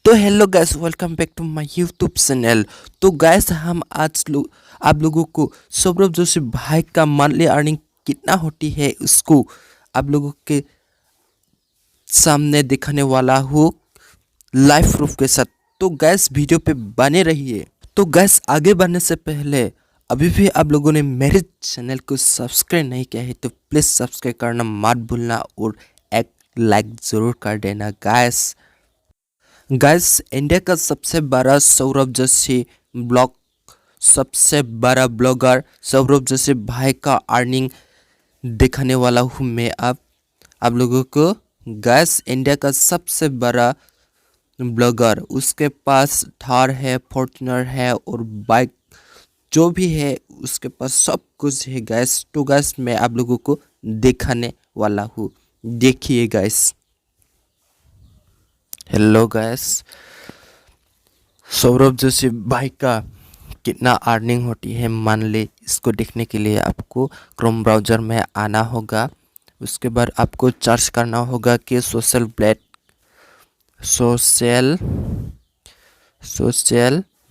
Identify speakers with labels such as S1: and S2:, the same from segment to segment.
S1: तो hello guys, welcome back to my YouTube channel. तो guys हम आप लोगों को सौरभ जोशी भाई का मंथली अर्निंग कितना होती है उसको आप लोगों के सामने दिखाने वाला हूँ लाइव प्रूफ के साथ। तो गैस वीडियो पे बने रहिए। तो गैस आगे बढ़ने से पहले अभी भी आप लोगों ने मेरे चैनल को सब्सक्राइब नहीं किया है तो प्लीज़ सब्सक्राइब करना मत भूलना और एक लाइक ज़रूर कर देना गैस। इंडिया का सबसे बड़ा सौरभ जोशी ब्लॉग सबसे बड़ा ब्लॉगर सौरभ जोशी भाई का अर्निंग दिखाने वाला हूँ मैं आप लोगों को। गैस इंडिया का सबसे बड़ा ब्लॉगर, उसके पास थार है, फॉर्च्यूनर है और बाइक जो भी है उसके पास सब कुछ है गैस। तो गैस मैं आप लोगों को दिखाने वाला हूँ, देखिए gas. Hello guys, Saurabh Joshi भाई का कितना अर्निंग होती है मंथली, इसको देखने के लिए आपको क्रोम ब्राउज़र में आना होगा। उसके बाद आपको सर्च करना होगा कि सोशल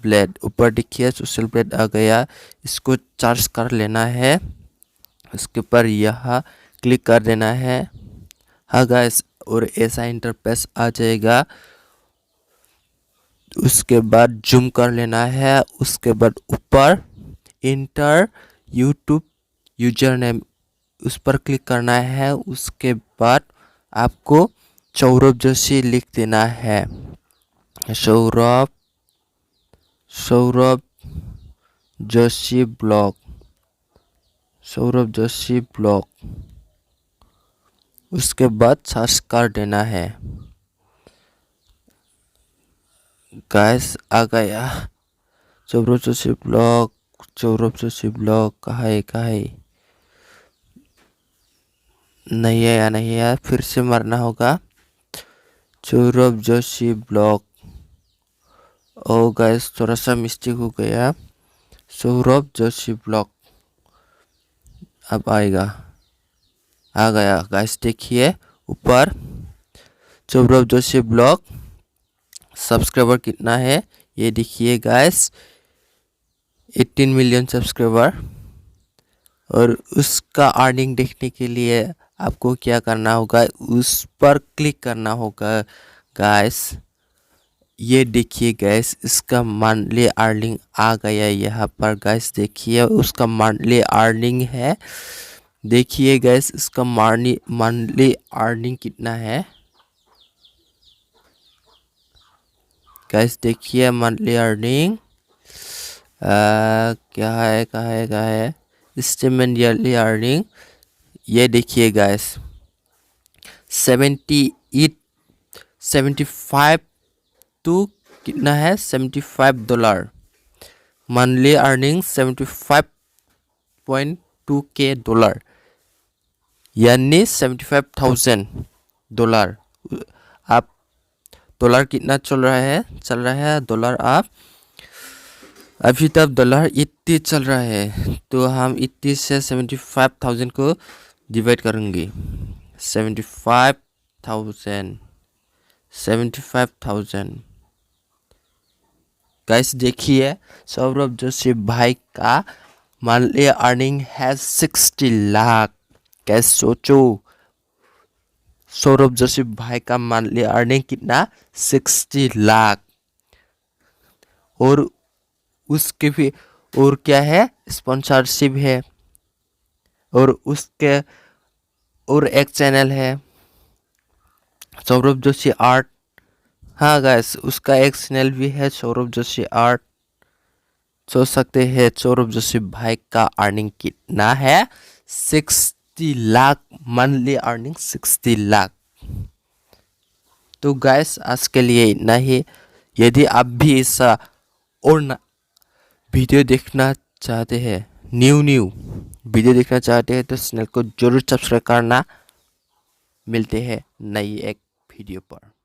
S1: ब्लेड ऊपर देखिए सोशल ब्लेड आ गया, इसको सर्च कर लेना है। उसके ऊपर यहाँ क्लिक कर देना है। हाँ गैस, और ऐसा इंटरफेस आ जाएगा। उसके बाद जूम कर लेना है। उसके बाद ऊपर इंटर यूट्यूब यूजर नेम उस पर क्लिक करना है। उसके बाद आपको सौरभ जोशी लिख देना है। Saurabh Joshi blog, Saurabh Joshi blog. उसके बाद सर्च कर देना है। गैस आ गया सौरभ जोशी ब्लॉग। कहाँ है नहीं है, फिर से मारना होगा सौरभ जोशी ब्लॉग। ओ गैस, थोड़ा सा मिस्टेक हो गया। सौरभ जोशी ब्लॉग अब आ गया गैस, देखिए ऊपर सौरभ जोशी ब्लॉग। सब्सक्राइबर कितना है ये देखिए गैस, 18 मिलियन सब्सक्राइबर। और उसका अर्निंग देखने के लिए आपको क्या करना होगा, उस पर क्लिक करना होगा गैस। ये देखिए गैस, इसका मंथली अर्निंग आ गया यहाँ पर गैस। देखिए उसका मंथली अर्निंग है, देखिए गैस इसका मंथली अर्निंग कितना है गैस। देखिए मंथली अर्निंग क्या है, कहाँ है स्टेटमेंट ईयरली अर्निंग। ये देखिए गैस 75 टू कितना है $75 मंथली अर्निंग, 75.2 के डॉलर यानी $75,000। आप डॉलर कितना चल रहा है डॉलर आप अभी तक डॉलर 80 चल रहा है। तो हम 80 से 75,000 को डिवाइड करेंगे। 75,000 गाइस। देखिए सौरभ जोशी भाई का मंथली अर्निंग है 60 लाख। कैसे सोचो, सौरभ जोशी भाई का मंथली अर्निंग कितना 60 लाख। और उसके भी और क्या है, स्पॉन्सरशिप है और उसके और एक चैनल है सौरभ जोशी आर्ट। हाँ गैस, उसका एक चैनल भी है सौरभ जोशी आर्ट। सोच सकते हैं सौरभ जोशी भाई का अर्निंग कितना है, 60 लाख मंथली अर्निंग, 60 लाख। तो गैस आज के लिए इतना ही। यदि आप भी ऐसा और वीडियो देखना चाहते हैं, न्यू वीडियो देखना चाहते हैं तो चैनल को जरूर सब्सक्राइब करना। मिलते हैं नई एक वीडियो पर।